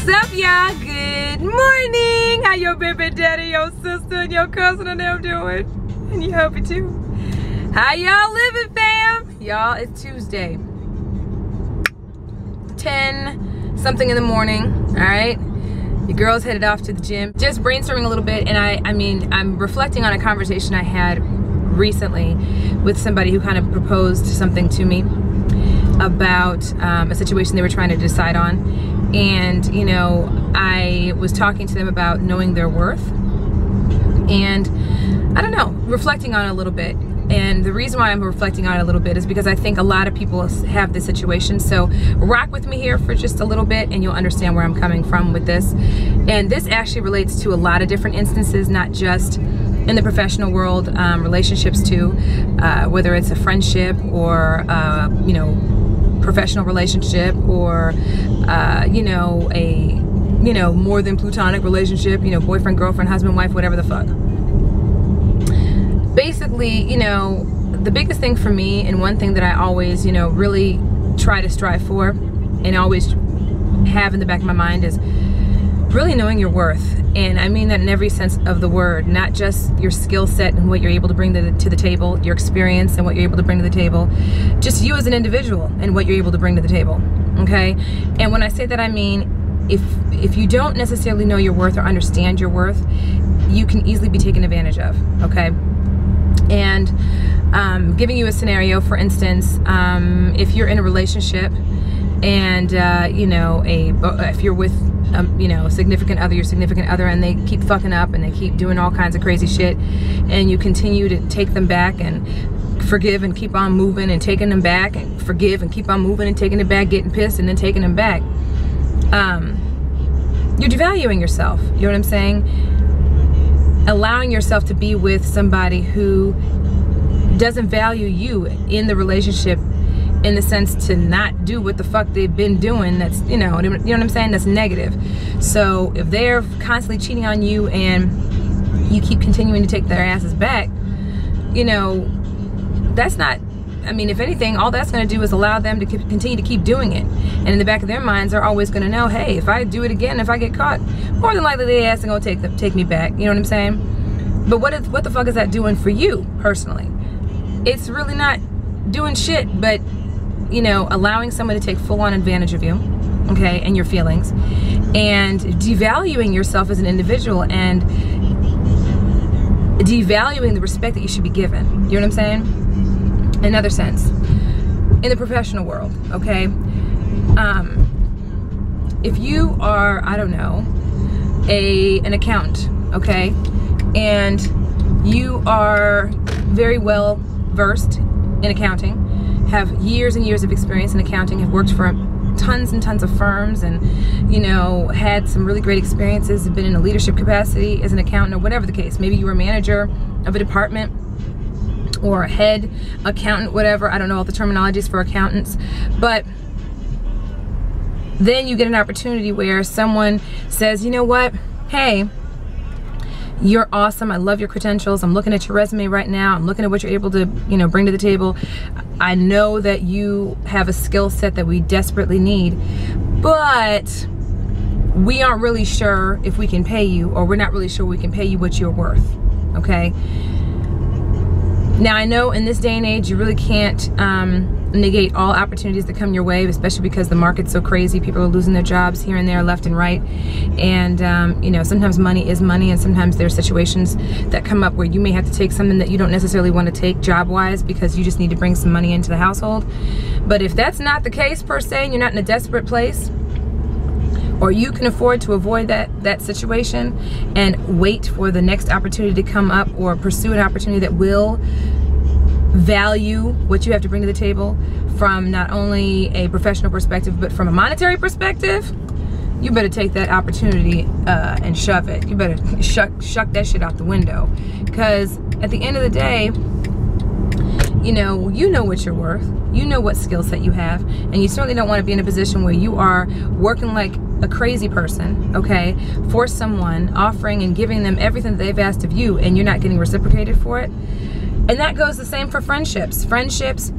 What's up, y'all? Good morning. How your baby daddy, your sister, and your cousin and them doing? And you hope it too. How y'all living, fam? Y'all, it's Tuesday. 10 something in the morning, all right? The girls headed off to the gym. Just brainstorming a little bit, and I'm reflecting on a conversation I had recently with somebody who kind of proposed something to me about a situation they were trying to decide on. And, you know, I was talking to them about knowing their worth and, I don't know, reflecting on it a little bit. And the reason why I'm reflecting on it a little bit is because I think a lot of people have this situation. So rock with me here for just a little bit and you'll understand where I'm coming from with this. And this actually relates to a lot of different instances, not just in the professional world, relationships too, whether it's a friendship or, you know, professional relationship or, you know, a, you know, more than platonic relationship, you know, boyfriend, girlfriend, husband, wife, whatever the fuck. Basically, you know, the biggest thing for me, and one thing that I always, you know, really try to strive for and always have in the back of my mind is really knowing your worth. And I mean that in every sense of the word, not just your skill set and what you're able to bring to the table, your experience and what you're able to bring to the table, just you as an individual and what you're able to bring to the table, okay? And when I say that, I mean, if you don't necessarily know your worth or understand your worth, you can easily be taken advantage of, okay? And giving you a scenario, for instance, if you're in a relationship and, you know, if you're with you know, significant other, your significant other, and they keep fucking up and they keep doing all kinds of crazy shit, and you continue to take them back and forgive and keep on moving and taking them back and forgive and keep on moving and taking it back, getting pissed and then taking them back, you're devaluing yourself. You know what I'm saying? Allowing yourself to be with somebody who doesn't value you in the relationship, in the sense to not do what the fuck they've been doing, that's, you know what I'm saying, that's negative. So if they're constantly cheating on you and you keep continuing to take their asses back, you know, that's not, I mean, if anything, all that's going to do is allow them to continue to keep doing it. And in the back of their minds, they're always going to know, hey, if I do it again, if I get caught, more than likely their ass is going to take me back. You know what I'm saying? But what the fuck is that doing for you personally? It's really not doing shit, but, you know, allowing someone to take full-on advantage of you, okay, and your feelings, and devaluing yourself as an individual and devaluing the respect that you should be given. You know what I'm saying? Another sense, in the professional world, okay, if you are, I don't know, an accountant, okay, and you are very well versed in accounting, have years and years of experience in accounting, have worked for tons and tons of firms, and, you know, had some really great experiences, have been in a leadership capacity as an accountant or whatever the case. Maybe you were a manager of a department or a head accountant, whatever. I don't know all the terminologies for accountants. But then you get an opportunity where someone says, you know what, hey, you're awesome, I love your credentials, I'm looking at your resume right now, I'm looking at what you're able to, you know, bring to the table. I know that you have a skill set that we desperately need, but we aren't really sure if we can pay you, or we're not really sure we can pay you what you're worth, okay? Now, I know in this day and age, you really can't negate all opportunities that come your way, especially because the market's so crazy. People are losing their jobs here and there, left and right. And, you know, sometimes money is money, and sometimes there are situations that come up where you may have to take something that you don't necessarily want to take job-wise because you just need to bring some money into the household. But if that's not the case per se, and you're not in a desperate place, or you can afford to avoid that situation and wait for the next opportunity to come up, or pursue an opportunity that will value what you have to bring to the table from not only a professional perspective but from a monetary perspective, you better take that opportunity and shove it. You better shuck that shit out the window, because at the end of the day, you know what you're worth, you know what skill set you have, and you certainly don't want to be in a position where you are working like a crazy person, okay, for someone, offering and giving them everything that they've asked of you, and you're not getting reciprocated for it. And that goes the same for friendships. Friendships,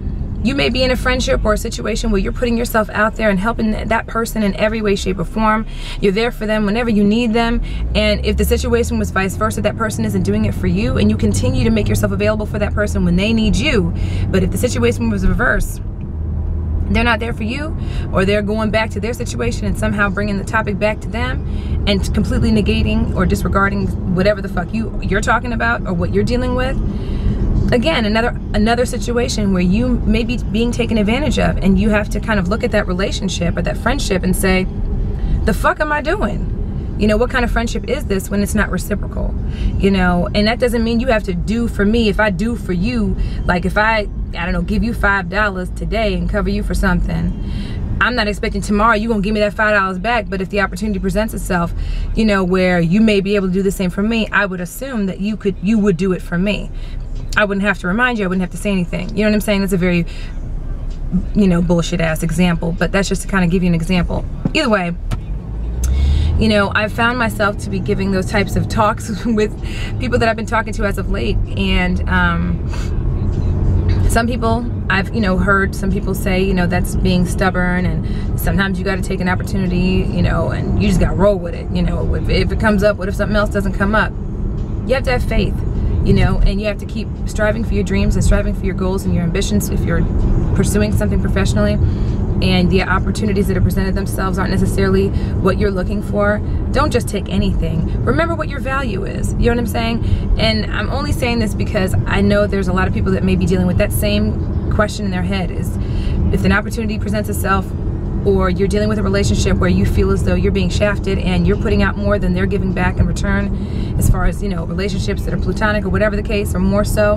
You may be in a friendship or a situation where you're putting yourself out there and helping that person in every way, shape, or form. You're there for them whenever you need them. And if the situation was vice versa, that person isn't doing it for you, and you continue to make yourself available for that person when they need you. But if the situation was reverse, they're not there for you, or they're going back to their situation and somehow bringing the topic back to them and completely negating or disregarding whatever the fuck you're talking about or what you're dealing with. Again, another situation where you may be being taken advantage of, and you have to kind of look at that relationship or that friendship and say, the fuck am I doing? You know, what kind of friendship is this when it's not reciprocal? You know, and that doesn't mean you have to do for me if I do for you. Like if I don't know, give you $5 today and cover you for something, I'm not expecting tomorrow you're gonna give me that $5 back. But if the opportunity presents itself, you know, where you may be able to do the same for me, I would assume that you would do it for me. I wouldn't have to remind you, I wouldn't have to say anything. You know what I'm saying? That's a very, you know, bullshit ass example, but that's just to kind of give you an example. Either way, you know, I've found myself to be giving those types of talks with people that I've been talking to as of late. And some people, I've, you know, heard some people say, you know, that's being stubborn, and sometimes you got to take an opportunity, you know, and you just got to roll with it. You know, if it comes up, what if something else doesn't come up? You have to have faith, you know, and you have to keep striving for your dreams and striving for your goals and your ambitions if you're pursuing something professionally. And the opportunities that have presented themselves aren't necessarily what you're looking for. Don't just take anything. Remember what your value is. You know what I'm saying? And I'm only saying this because I know there's a lot of people that may be dealing with that same question in their head, is if an opportunity presents itself, or you're dealing with a relationship where you feel as though you're being shafted and you're putting out more than they're giving back in return, as far as, you know, relationships that are platonic or whatever the case, or more so,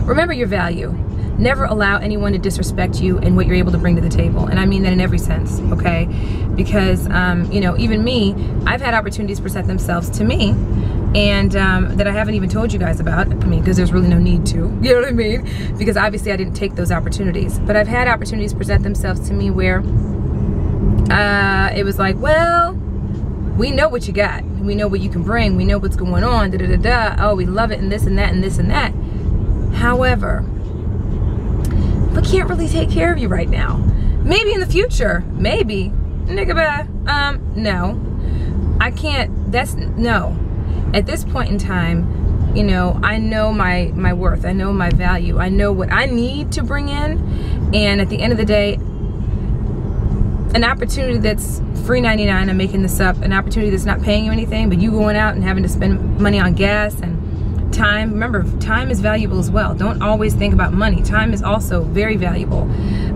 remember your value. Never allow anyone to disrespect you and what you're able to bring to the table. And I mean that in every sense, okay? Because, you know, even me, I've had opportunities present themselves to me, and that I haven't even told you guys about. I mean, because there's really no need to, you know what I mean? Because obviously I didn't take those opportunities. But I've had opportunities present themselves to me where it was like, well, we know what you got. We know what you can bring. We know what's going on, da-da-da-da. Oh, we love it, and this and that and this and that. However, we can't really take care of you right now. Maybe in the future, maybe. Nigga, no. I can't, that's, no. At this point in time, you know, I know my worth. I know my value. I know what I need to bring in. And at the end of the day, an opportunity that's free 99, I'm making this up, an opportunity that's not paying you anything, but you going out and having to spend money on gas and time. Remember, time is valuable as well. Don't always think about money. Time is also very valuable,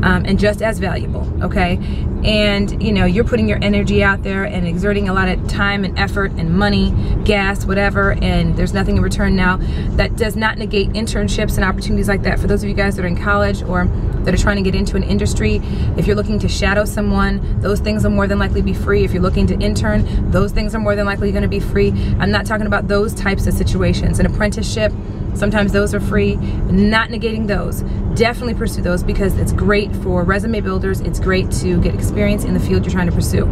and just as valuable, okay? And, you know, you're putting your energy out there and exerting a lot of time and effort and money, gas, whatever, and there's nothing in return now. That does not negate internships and opportunities like that. For those of you guys that are in college or that are trying to get into an industry, if you're looking to shadow someone, those things will more than likely be free. If you're looking to intern, those things are more than likely going to be free. I'm not talking about those types of situations. An apprenticeship, sometimes those are free. Not negating those. Definitely pursue those, because it's great for resume builders. It's great to get experience in the field you're trying to pursue.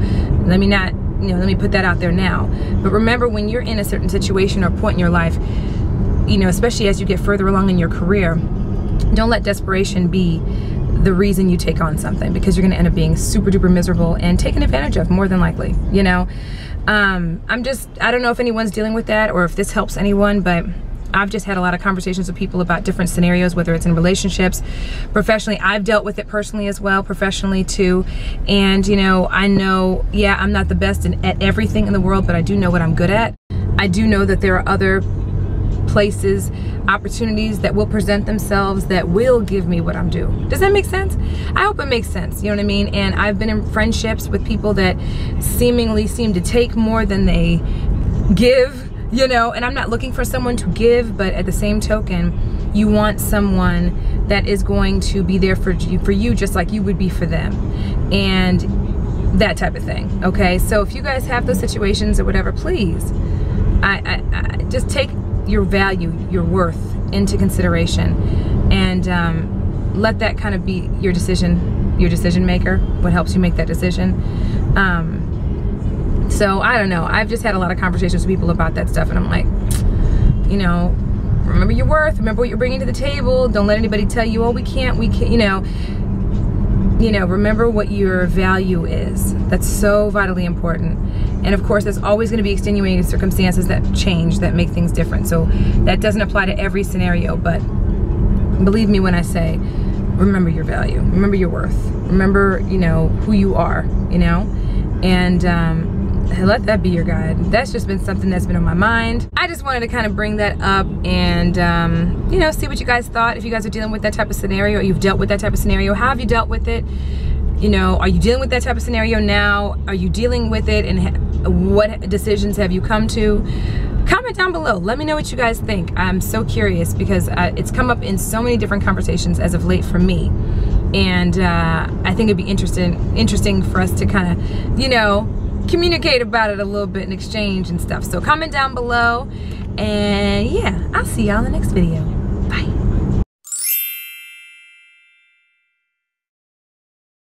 Let me put that out there now. But remember, when you're in a certain situation or point in your life, you know, especially as you get further along in your career, don't let desperation be the reason you take on something, because you're going to end up being super duper miserable and taken advantage of, more than likely, you know. I don't know if anyone's dealing with that or if this helps anyone, but I've just had a lot of conversations with people about different scenarios, whether it's in relationships, professionally. I've dealt with it personally as well, professionally too. And, you know, I know, yeah, I'm not the best at everything in the world, but I do know what I'm good at. I do know that there are other places, opportunities that will present themselves that will give me what I'm due. Does that make sense? I hope it makes sense, you know what I mean? And I've been in friendships with people that seemingly seem to take more than they give, you know, and I'm not looking for someone to give, but at the same token, you want someone that is going to be there for you just like you would be for them, and that type of thing, okay? So if you guys have those situations or whatever, please, I just take your value, your worth into consideration, and let that kind of be your decision maker, what helps you make that decision. So I don't know, I've just had a lot of conversations with people about that stuff, and I'm like, you know, remember your worth, remember what you're bringing to the table. Don't let anybody tell you, oh, we can't, you know, remember what your value is. That's so vitally important. And of course, there's always going to be extenuating circumstances that change, that make things different. So that doesn't apply to every scenario, but believe me when I say, remember your value, remember your worth, remember, you know, who you are, you know, and let that be your guide. That's just been something that's been on my mind. I just wanted to kind of bring that up and, you know, see what you guys thought. If you guys are dealing with that type of scenario, or you've dealt with that type of scenario, how have you dealt with it? You know, are you dealing with that type of scenario now? Are you dealing with it, and what decisions have you come to? Comment down below. Let me know what you guys think. I'm so curious because it's come up in so many different conversations as of late for me. And I think it'd be interesting for us to kind of, you know, communicate about it a little bit and exchange and stuff. So comment down below, and yeah, I'll see y'all in the next video.